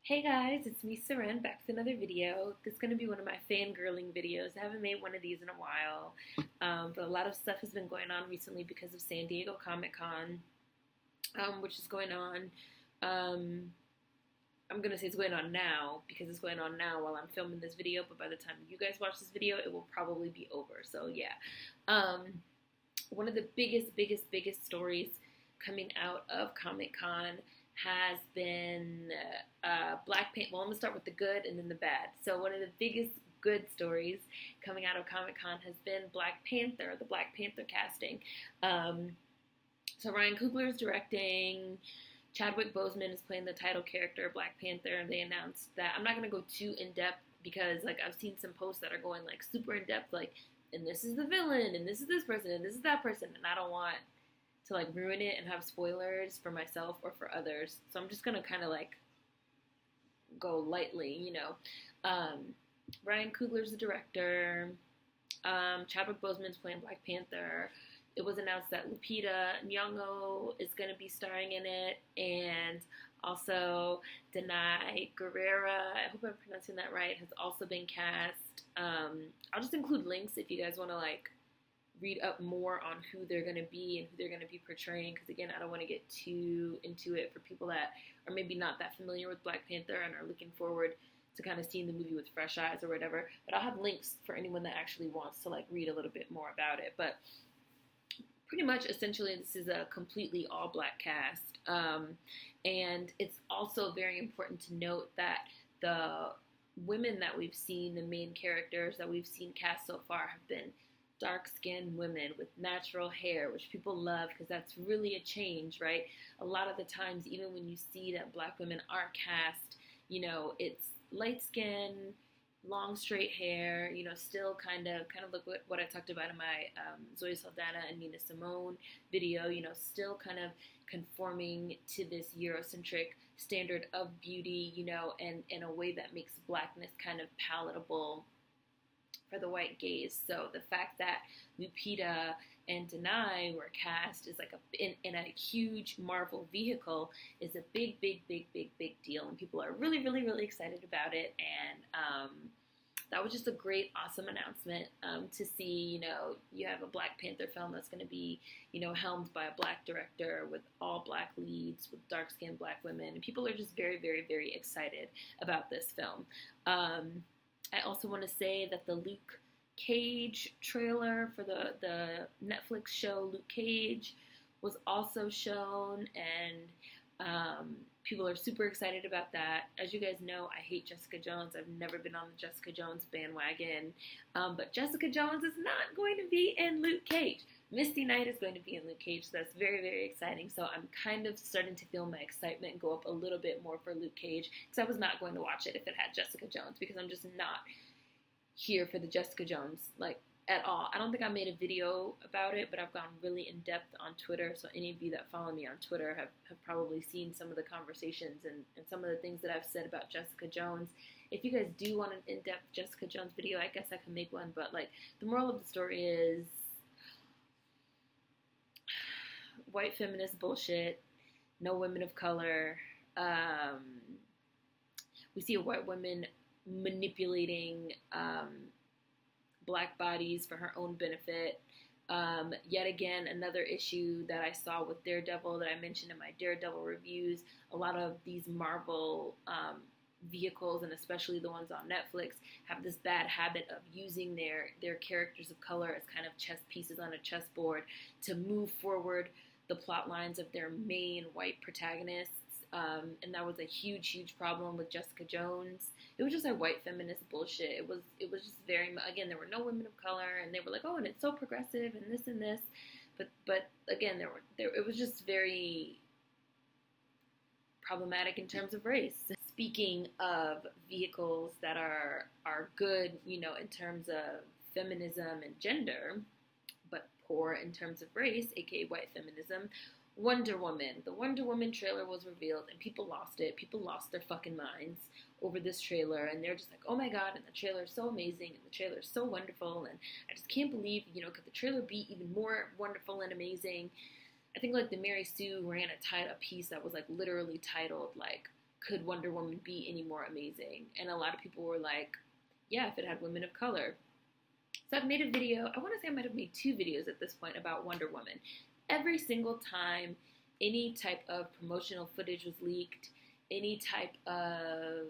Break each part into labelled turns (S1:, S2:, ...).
S1: Hey guys, it's me, Seren, back with another video. This is going to be one of my fangirling videos. I haven't made one of these in a while, but a lot of stuff has been going on recently because of San Diego Comic-Con, which is going on. Um, I'm going to say it's going on now because it's going on now while I'm filming this video, but by the time you guys watch this video, it will probably be over. So yeah, um, one of the biggest stories coming out of Comic-Con has been Black Panther. Well, I'm going to start with the good and then the bad. So one of the biggest good stories coming out of Comic-Con has been Black Panther, the Black Panther casting. So Ryan Coogler is directing. Chadwick Boseman is playing the title character, Black Panther, and they announced that. I'm not going to go too in-depth because I've seen some posts that are going super in-depth, and this is the villain, and this is this person, and this is that person, and I don't want to ruin it and have spoilers for myself or for others. So I'm just gonna kind of go lightly. Ryan Coogler's the director. Chadwick Boseman's playing Black Panther. It was announced that Lupita Nyong'o is going to be starring in it, and also Danai, Gurira, I hope I'm pronouncing that right, has also been cast. I'll just include links if you guys want to read up more on who they're going to be and who they're going to be portraying, because again, I don't want to get too into it for people that are maybe not that familiar with Black Panther and are looking forward to kind of seeing the movie with fresh eyes or whatever. But I'll have links for anyone that actually wants to read a little bit more about it. But pretty much, essentially, this is a completely all-black cast. And it's also very important to note that the women that we've seen, the main characters that we've seen cast so far, have been dark-skinned women with natural hair, which people love because that's really a change, right? A lot of the times, even when you see that Black women are cast, it's light skin, long straight hair, still kind of look what I talked about in my Zoe Saldana and Nina Simone video, still kind of conforming to this Eurocentric standard of beauty, and in a way that makes Blackness kind of palatable for the white gaze. So the fact that Lupita and Danai were cast is in a huge Marvel vehicle is a big deal, and people are really excited about it. And that was just a great, awesome announcement to see. You have a Black Panther film that's going to be, helmed by a Black director with all Black leads, with dark-skinned Black women, and people are just very excited about this film. I also want to say that the Luke Cage trailer for the Netflix show Luke Cage was also shown, and people are super excited about that. As you guys know, I hate Jessica Jones. I've never been on the Jessica Jones bandwagon, but Jessica Jones is not going to be in Luke Cage. Misty Knight is going to be in Luke Cage, so that's very exciting. So I'm kind of starting to feel my excitement go up a little bit more for Luke Cage, because I was not going to watch it if it had Jessica Jones, because I'm just not here for the Jessica Jones, at all. I don't think I made a video about it, but I've gone really in depth on Twitter, so any of you that follow me on Twitter have probably seen some of the conversations and some of the things that I've said about Jessica Jones. If you guys do want an in-depth Jessica Jones video, I guess I can make one, but the moral of the story is white feminist bullshit, no women of color. We see a white woman manipulating Black bodies for her own benefit. Yet again, another issue that I saw with Daredevil that I mentioned in my Daredevil reviews. A lot of these Marvel vehicles, and especially the ones on Netflix, have this bad habit of using their characters of color as kind of chess pieces on a chessboard to move forward the plot lines of their main white protagonists. And that was a huge problem with Jessica Jones. It was just white feminist bullshit. It was just very, again, there were no women of color, and they were like, oh, and it's so progressive and this, but again, it was just very problematic in terms of race. Speaking of vehicles that are good, in terms of feminism and gender, but poor in terms of race, aka white feminism, Wonder Woman. The Wonder Woman trailer was revealed, and people lost it. People lost their fucking minds over this trailer, and they're just like, oh my god, and the trailer is so amazing, and the trailer is so wonderful, and I just can't believe, could the trailer be even more wonderful and amazing? I think the Mary Sue ran a piece that was literally titled could Wonder Woman be any more amazing? And a lot of people were like, yeah, if it had women of color. So I've made a video, I want to say I might have made 2 videos at this point about Wonder Woman. Every single time any type of promotional footage was leaked, any type of,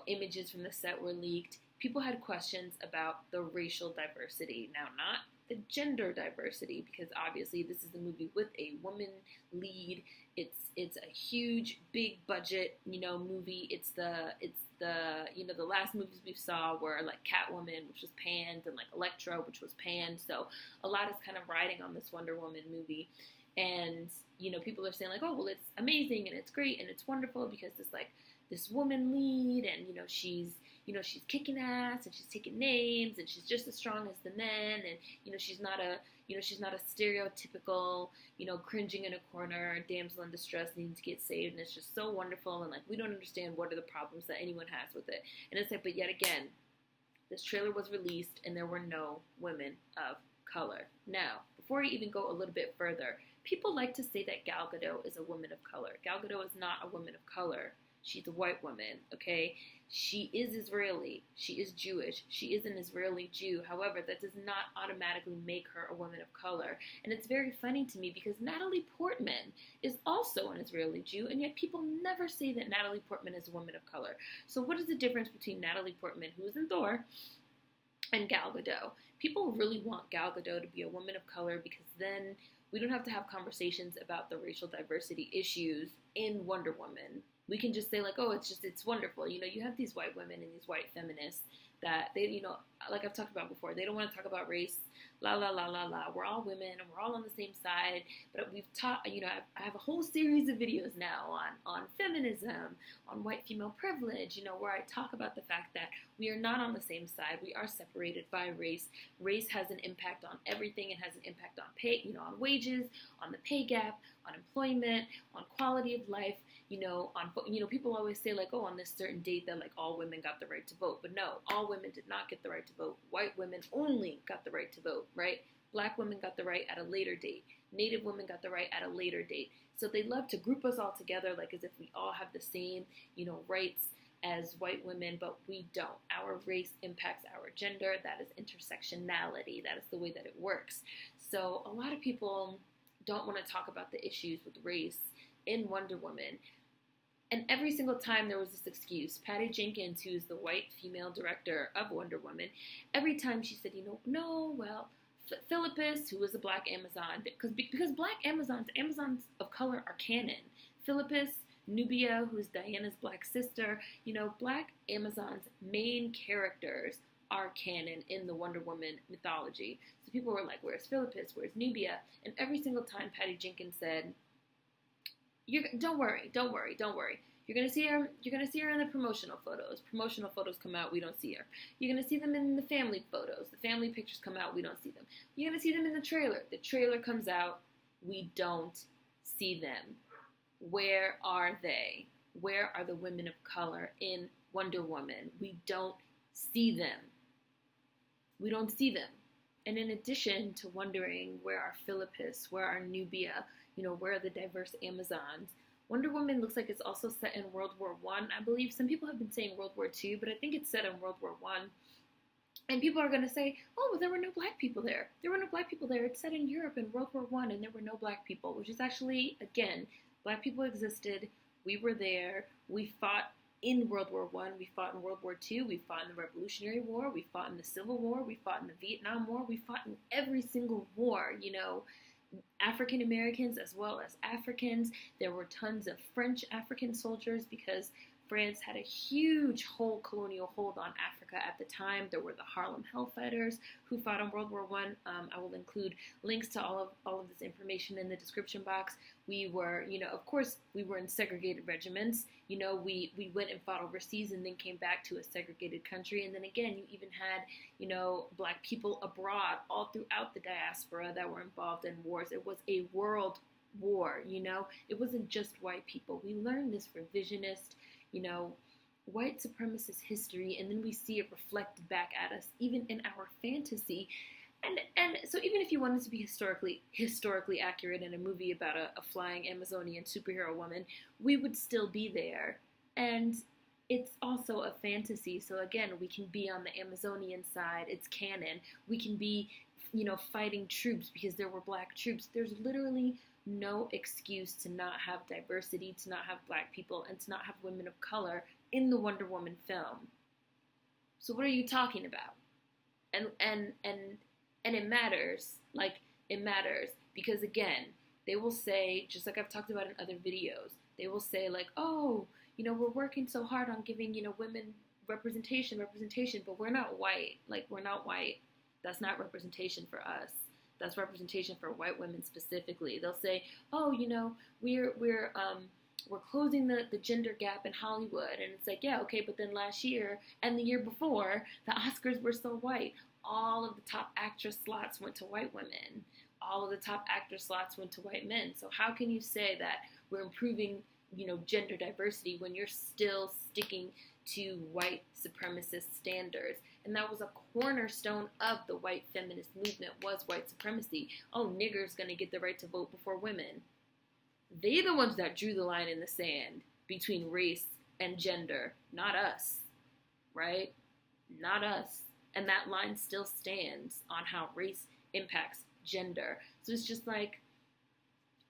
S1: images from the set were leaked, people had questions about the racial diversity. Now, not the gender diversity, because obviously this is a movie with a woman lead. It's a huge, big budget, movie. It's the last movies we saw were like Catwoman, which was panned, and like Elektra, which was panned. So a lot is kind of riding on this Wonder Woman movie. And, people are saying like, oh, well, it's amazing and it's great and it's wonderful because this woman lead, and, she's kicking ass and she's taking names and she's just as strong as the men, and, she's not a stereotypical, cringing in a corner, damsel in distress needing to get saved, and it's just so wonderful, and like, we don't understand what are the problems that anyone has with it. And it's like, but yet again, this trailer was released and there were no women of color. Now, before I even go a little bit further, people like to say that Gal Gadot is a woman of color. Gal Gadot is not a woman of color. She's a white woman, okay? She is Israeli. She is Jewish. She is an Israeli Jew. However, that does not automatically make her a woman of color. And it's very funny to me because Natalie Portman is also an Israeli Jew, and yet people never say that Natalie Portman is a woman of color. So what is the difference between Natalie Portman, who is in Thor, and Gal Gadot? People really want Gal Gadot to be a woman of color because then we don't have to have conversations about the racial diversity issues in Wonder Woman. We can just say like, oh, it's wonderful. You have these white women and these white feminists that they, like I've talked about before, they don't want to talk about race, la, la, la, la, la. We're all women and we're all on the same side. But we've taught, I have a whole series of videos now on feminism, on white female privilege, where I talk about the fact that we are not on the same side. We are separated by race. Race has an impact on everything. It has an impact on pay, on wages, on the pay gap, on employment, on quality of life, people always say like, oh, on this certain date that like all women got the right to vote. But no, all women did not get the right to vote. White women only got the right to vote, right? Black women got the right at a later date. Native women got the right at a later date. So they love to group us all together like as if we all have the same, rights as white women, but we don't. Our race impacts our gender. That is intersectionality. That is the way that it works. So a lot of people don't want to talk about the issues with race in Wonder Woman. And every single time there was this excuse. Patty Jenkins, who's the white female director of Wonder Woman, every time she said, Philippus, who was a black Amazon, because black Amazons of color are canon. Philippus, Nubia, who's Diana's black sister, black Amazons' main characters are canon in the Wonder Woman mythology. So people were like, where's Philippus? Where's Nubia? And every single time Patty Jenkins said, don't worry. You're gonna see her in the promotional photos. Promotional photos come out, we don't see her. You're gonna see them in the family photos. The family pictures come out, we don't see them. You're gonna see them in the trailer. The trailer comes out, we don't see them. Where are they? Where are the women of color in Wonder Woman? We don't see them. We don't see them. And in addition to wondering where are Philippus, where are Nubia, where are the diverse Amazons, Wonder Woman looks like it's also set in World War I, I believe. Some people have been saying World War II, but I think it's set in World War I. And people are going to say, oh, well, there were no black people there. There were no black people there. It's set in Europe in World War I, and there were no black people, which is actually, again, black people existed. We were there. We fought in World War I. We fought in World War II. We fought in the Revolutionary War. We fought in the Civil War. We fought in the Vietnam War. We fought in every single war, African Americans as well as Africans. There were tons of French African soldiers because France had a huge colonial hold on Africa at the time. There were the Harlem Hellfighters who fought in World War I. I will include links to all of this information in the description box. We were, of course, we were in segregated regiments. We went and fought overseas and then came back to a segregated country. And then again, you even had, black people abroad all throughout the diaspora that were involved in wars. It was a world war, It wasn't just white people. We learned this revisionist, white supremacist history, and then we see it reflected back at us, even in our fantasy. And so even if you wanted to be historically accurate in a movie about a flying Amazonian superhero woman, we would still be there. And it's also a fantasy, so again, we can be on the Amazonian side. It's canon. We can be, fighting troops because there were black troops. There's literally no excuse to not have diversity, to not have black people, and to not have women of color in the Wonder Woman film. So what are you talking about? And it matters. Like, it matters because, again, they will say, just like I've talked about in other videos, they will say, like, oh, we're working so hard on giving, women representation, but we're not white. Like, we're not white. That's not representation for us. That's representation for white women specifically. They'll say, oh, we're closing the gender gap in Hollywood. And it's like, yeah, okay, but then last year and the year before, the Oscars were so white. All of the top actress slots went to white women. All of the top actor slots went to white men. So how can you say that we're improving, gender diversity when you're still sticking to white supremacist standards? And that was a cornerstone of the white feminist movement, was white supremacy. Oh, niggers gonna get the right to vote before women. They're the ones that drew the line in the sand between race and gender, not us, right? Not us. And that line still stands on how race impacts gender. So it's just like,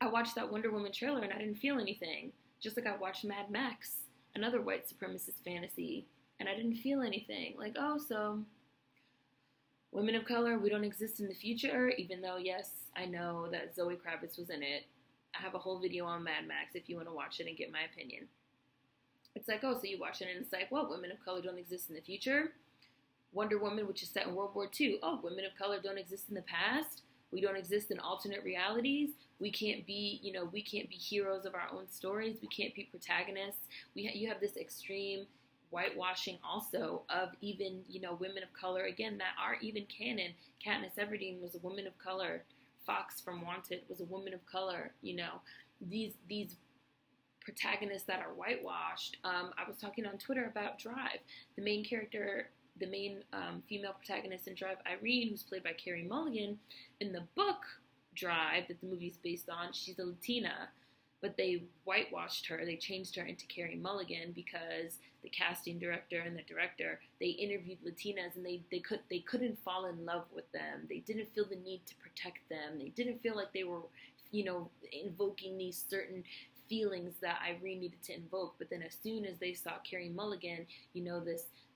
S1: I watched that Wonder Woman trailer and I didn't feel anything. Just like I watched Mad Max, another white supremacist fantasy, and I didn't feel anything. Like, oh, so women of color, we don't exist in the future, even though, yes, I know that Zoe Kravitz was in it. I have a whole video on Mad Max if you want to watch it and get my opinion. It's like, oh, so you watch it and it's like, well, women of color don't exist in the future. Wonder Woman, which is set in World War II. Oh, women of color don't exist in the past. We don't exist in alternate realities. We can't be, we can't be heroes of our own stories. We can't be protagonists. You have this extreme whitewashing also of even, women of color, again, that are even canon. Katniss Everdeen was a woman of color. Fox from Wanted was a woman of color. These protagonists that are whitewashed. I was talking on Twitter about Drive. The main female protagonist in Drive, Irene, who's played by Carey Mulligan, in the book Drive that the movie's based on, she's a Latina, but they whitewashed her. They changed her into Carey Mulligan because the casting director and the director, they interviewed Latinas and they couldn't fall in love with them. They didn't feel the need to protect them. They didn't feel like they were, invoking these certain feelings that Irene needed to invoke. But then as soon as they saw Carey Mulligan,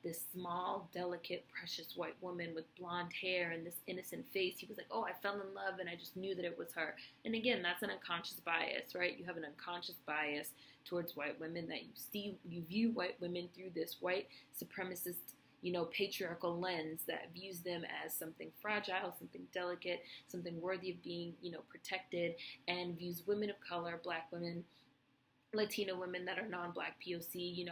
S1: this small, delicate, precious white woman with blonde hair and this innocent face, he was like, oh, I fell in love and I just knew that it was her. And again, that's an unconscious bias, right? You have an unconscious bias towards white women, that you view white women through this white supremacist, patriarchal lens that views them as something fragile, something delicate, something worthy of being, protected, and views women of color, black women, Latina women that are non-black POC,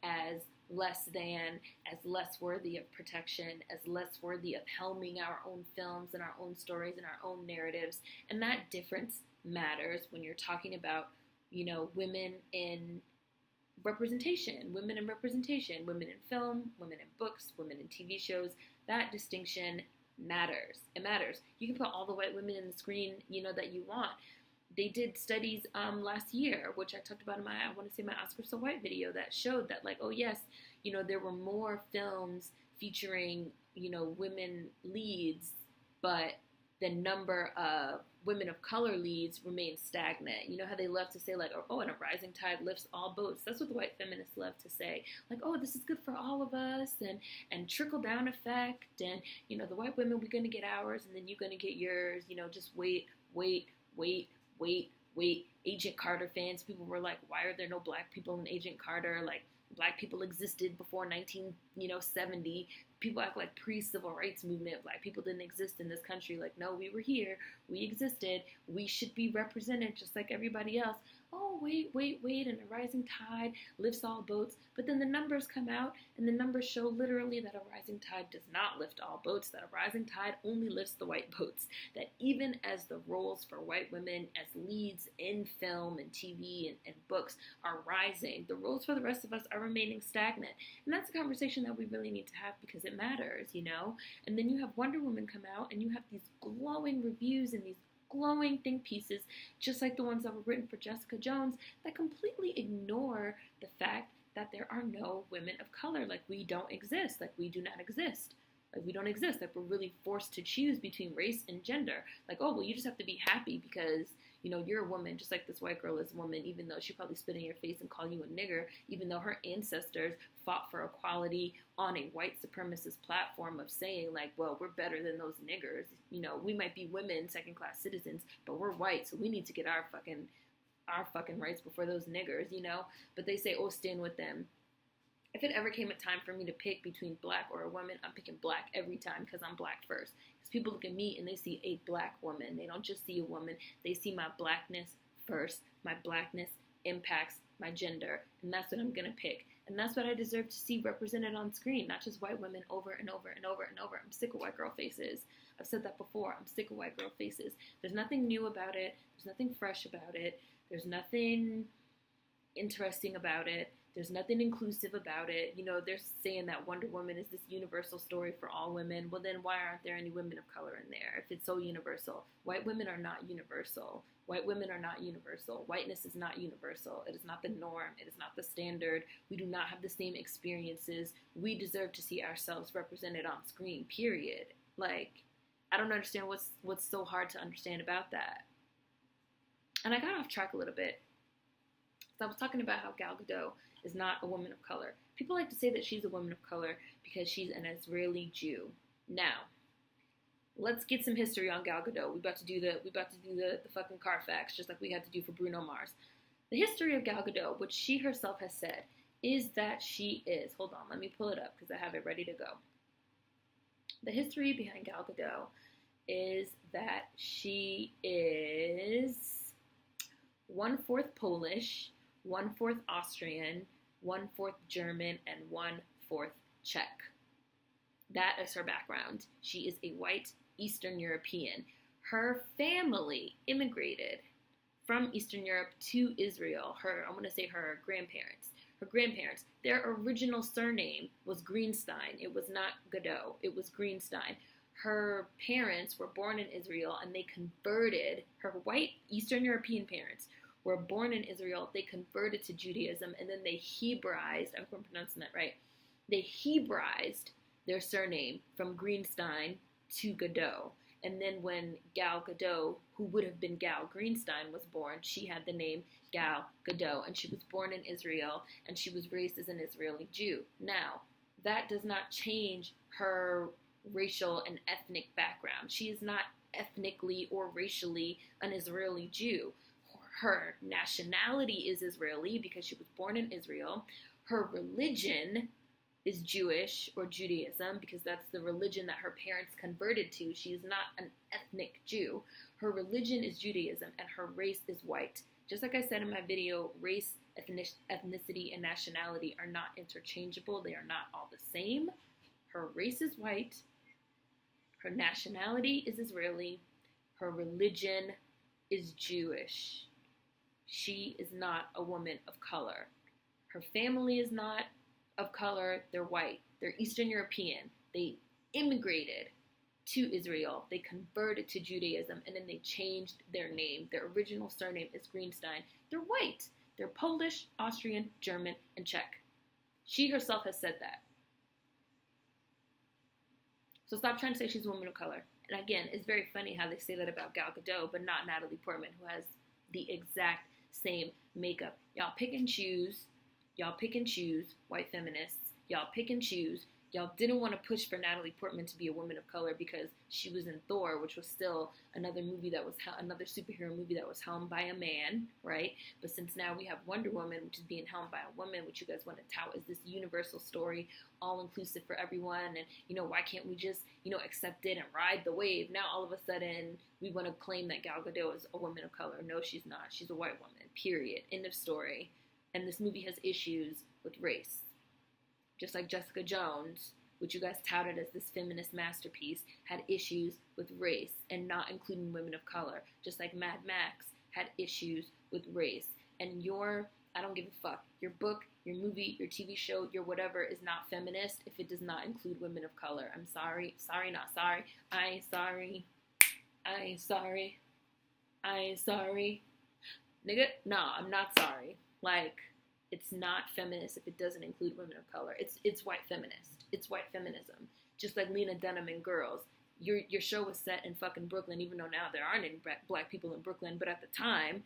S1: as less than, as less worthy of protection, as less worthy of helming our own films and our own stories and our own narratives. And that difference matters when you're talking about, women in representation, women in film, women in books, women in TV shows. That distinction matters. It matters. You can put all the white women in the screen, that you want. They did studies last year, which I talked about in my Oscar So White video, that showed that, like, oh yes, there were more films featuring, women leads, but the number of women of color leads remained stagnant. You know how they love to say, like, oh, and a rising tide lifts all boats. That's what the white feminists love to say. Like, oh, this is good for all of us, and trickle-down effect, and, the white women, we're going to get ours, and then you're going to get yours. Just wait. Agent Carter fans, people were like, why are there no black people in Agent Carter? Like, black people existed before 1970. People act like pre-civil rights movement, black people didn't exist in this country. Like, no, we were here, we existed, we should be represented just like everybody else. Oh, wait, and a rising tide lifts all boats. But then the numbers come out, and the numbers show literally that a rising tide does not lift all boats, that a rising tide only lifts the white boats. That even as the roles for white women as leads in film and TV and books are rising, the roles for the rest of us are remaining stagnant. And that's a conversation that we really need to have, because it matters, you know? And then you have Wonder Woman come out and you have these glowing reviews and these glowing think pieces, just like the ones that were written for Jessica Jones, that completely ignore the fact that there are no women of color. Like, we don't exist. Like, we do not exist. Like, we don't exist. Like, we're really forced to choose between race and gender. Like, oh, well, you just have to be happy because, you know, you're a woman, just like this white girl is a woman, even though she probably spit in your face and call you a nigger, even though her ancestors fought for equality on a white supremacist platform of saying, like, well, we're better than those niggers. You know, we might be women, second-class citizens, but we're white, so we need to get our fucking rights before those niggers, you know? But they say, oh, stand with them. If it ever came a time for me to pick between black or a woman, I'm picking black every time because I'm black first. Because people look at me and they see a black woman. They don't just see a woman. They see my blackness first. My blackness impacts my gender. And that's what I'm going to pick. And that's what I deserve to see represented on screen, not just white women over and over and over and over. I'm sick of white girl faces. I've said that before. I'm sick of white girl faces. There's nothing new about it. There's nothing fresh about it. There's nothing interesting about it. There's nothing inclusive about it. You know, they're saying that Wonder Woman is this universal story for all women. Well, then why aren't there any women of color in there if it's so universal? White women are not universal. White women are not universal. Whiteness is not universal. It is not the norm. It is not the standard. We do not have the same experiences. We deserve to see ourselves represented on screen, period. Like, I don't understand what's so hard to understand about that. And I got off track a little bit. So I was talking about how Gal Gadot is not a woman of color. People like to say that she's a woman of color because she's an Israeli Jew. Now, let's get some history on Gal Gadot. We about to do the fucking Carfax, just like we had to do for Bruno Mars. The history of Gal Gadot, which she herself has said, is that she is. Hold on, let me pull it up because I have it ready to go. The history behind Gal Gadot is that she is 1/4 Polish, 1/4 Austrian, 1/4 German, and 1/4 Czech. That is her background. She is a white Eastern European. Her family immigrated from Eastern Europe to Israel. Her grandparents. Her grandparents, their original surname was Greenstein. It was not Gadot. It was Greenstein. Her parents were born in Israel and they converted, her white Eastern European parents were born in Israel. They converted to Judaism and then they Hebraized, I hope I'm pronouncing that right, they Hebraized their surname from Greenstein to Gadot. And then when Gal Gadot, who would have been Gal Greenstein, was born, she had the name Gal Gadot. And she was born in Israel, and she was raised as an Israeli Jew. Now, that does not change her racial and ethnic background. She is not ethnically or racially an Israeli Jew. Her nationality is Israeli because she was born in Israel. Her religion is Jewish or Judaism because that's the religion that her parents converted to. She is not an ethnic Jew. Her religion is Judaism and her race is white. Just like I said in my video, race, ethnicity, and nationality are not interchangeable. They are not all the same. Her race is white. Her nationality is Israeli. Her religion is Jewish. She is not a woman of color. Her family is not of color. They're white. They're Eastern European. They immigrated to Israel. They converted to Judaism, and then they changed their name. Their original surname is Greenstein. They're white. They're Polish, Austrian, German, and Czech. She herself has said that. So stop trying to say she's a woman of color. And again, it's very funny how they say that about Gal Gadot, but not Natalie Portman, who has the exact same makeup. Y'all pick and choose. Y'all pick and choose, white feminists. Y'all pick and choose. Y'all didn't want to push for Natalie Portman to be a woman of color because she was in Thor, which was still another superhero movie that was helmed by a man, right? But since now we have Wonder Woman, which is being helmed by a woman, which you guys want to tout as this universal story, all-inclusive for everyone, and, why can't we just, accept it and ride the wave? Now, all of a sudden, we want to claim that Gal Gadot is a woman of color. No, she's not. She's a white woman, period. End of story. And this movie has issues with race. Just like Jessica Jones, which you guys touted as this feminist masterpiece, had issues with race and not including women of color. Just like Mad Max had issues with race. And your I don't give a fuck. Your book, your movie, your TV show, your whatever is not feminist if it does not include women of color. I'm sorry. Sorry, not sorry. I ain't sorry. I ain't sorry. I ain't sorry. Nigga, nah, I'm not sorry. Like, it's not feminist if it doesn't include women of color. It's white feminist. It's white feminism. Just like Lena, Dunham, and Girls. Your show was set in fucking Brooklyn, even though now there aren't any black people in Brooklyn. But at the time,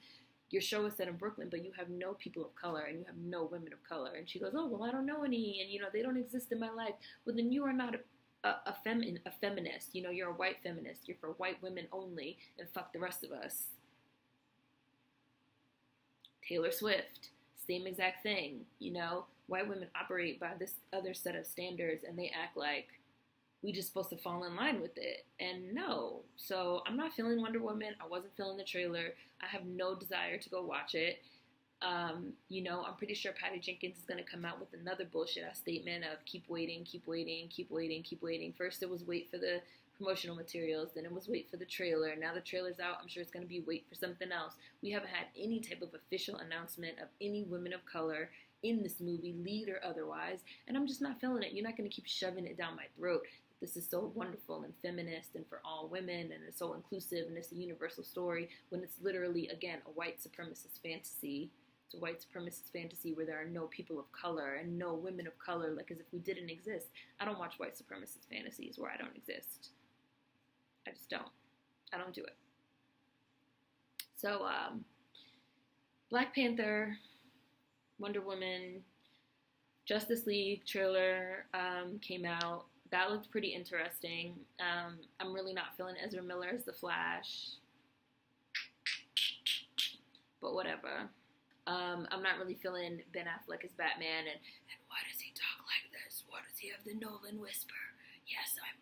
S1: your show was set in Brooklyn, but you have no people of color and you have no women of color. And she goes, oh, well, I don't know any, and, they don't exist in my life. Well, then you are not a feminist. You're a white feminist. You're for white women only, and fuck the rest of us. Taylor Swift, same exact thing. White women operate by this other set of standards, and they act like we just supposed to fall in line with it. And no. So I'm not feeling Wonder Woman. I wasn't feeling the trailer. I have no desire to go watch it. I'm pretty sure Patty Jenkins is going to come out with another bullshit ass statement of keep waiting, keep waiting, keep waiting, keep waiting. First it was wait for the promotional materials, then it was wait for the trailer. Now the trailer's out. I'm sure it's going to be wait for something else. We haven't had any type of official announcement of any women of color in this movie, lead or otherwise, and I'm just not feeling it. You're not going to keep shoving it down my throat. This is so wonderful and feminist and for all women, and it's so inclusive, and it's a universal story, when it's literally, again, a white supremacist fantasy. It's a white supremacist fantasy where there are no people of color and no women of color, like as if we didn't exist. I don't watch white supremacist fantasies where I don't exist. I just don't. I don't do it. So, Black Panther, Wonder Woman, Justice League trailer came out. That looked pretty interesting. I'm really not feeling Ezra Miller as the Flash, but whatever. I'm not really feeling Ben Affleck as Batman, and why does he talk like this? Why does he have the Nolan whisper? Yes, I'm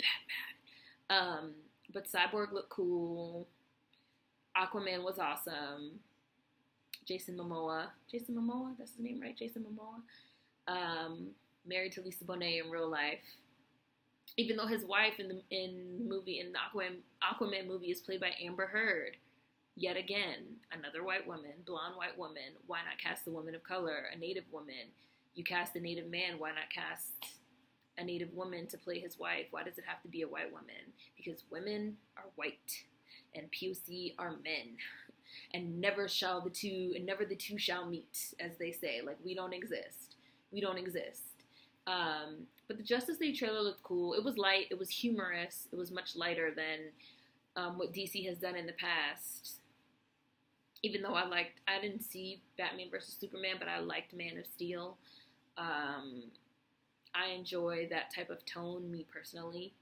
S1: Batman. But Cyborg looked cool. Aquaman was awesome. Jason Momoa, that's his name, right? Jason Momoa. Married to Lisa Bonet in real life. Even though his wife in the Aquaman movie is played by Amber Heard. Yet again, another white woman, blonde white woman. Why not cast a woman of color, a native woman? You cast a native man, why not cast a native woman to play his wife? Why does it have to be a white woman? Because women are white and POC are men. And never the two shall meet, as they say. Like, we don't exist. We don't exist. But the Justice League trailer looked cool. It was light. It was humorous. It was much lighter than what DC has done in the past. Even though I didn't see Batman vs. Superman, but I liked Man of Steel. I enjoy that type of tone, me personally.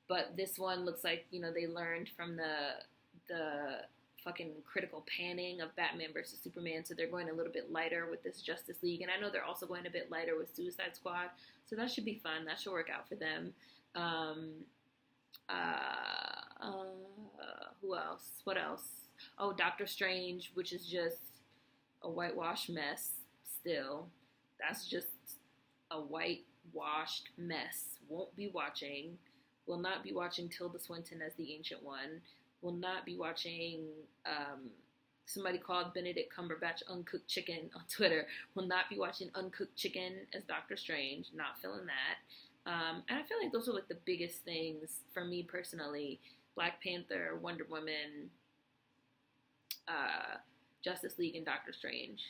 S1: But this one looks like, they learned from the fucking critical panning of Batman vs. Superman, so they're going a little bit lighter with this Justice League, and I know they're also going a bit lighter with Suicide Squad, so that should be fun. That should work out for them. Who else? What else? Oh, Doctor Strange, which is just a whitewashed mess still. That's just a whitewashed mess. Won't be watching. Will not be watching Tilda Swinton as the Ancient One. Will not be watching, somebody called Benedict Cumberbatch Uncooked Chicken on Twitter. Will not be watching Uncooked Chicken as Doctor Strange. Not feeling that. And I feel like those are like the biggest things for me personally. Black Panther, Wonder Woman, Justice League, and Doctor Strange.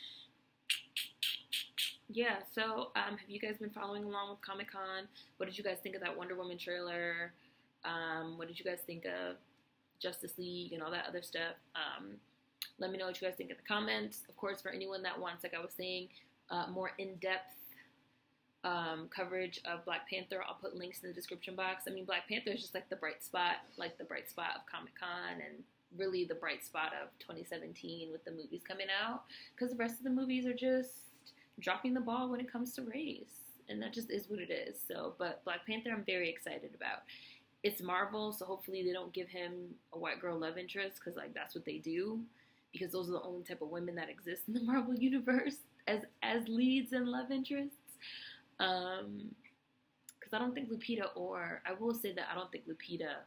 S1: Yeah, so have you guys been following along with Comic-Con? What did you guys think of that Wonder Woman trailer? What did you guys think of Justice League and all that other stuff? Let me know what you guys think in the comments. Of course, for anyone that wants, like I was saying, more in-depth coverage of Black Panther, I'll put links in the description box. I mean, Black Panther is just like the bright spot of Comic-Con, and really the bright spot of 2017 with the movies coming out, because the rest of the movies are just dropping the ball when it comes to race, and that just is what it is. So, but Black Panther I'm very excited about. It's Marvel, so hopefully they don't give him a white girl love interest, because like that's what they do, because those are the only type of women that exist in the Marvel universe as leads and love interests. Because I don't think Lupita, or I will say that I don't think Lupita,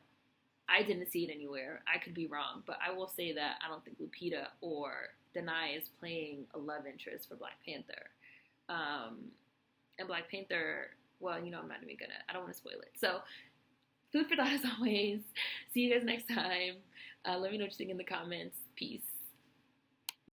S1: I didn't see it anywhere. I could be wrong, but I will say that I don't think Lupita or Danai is playing a love interest for Black Panther. And Black Panther, well, you know, I don't want to spoil it. So, food for thought as always. See you guys next time. Let me know what you think in the comments. Peace.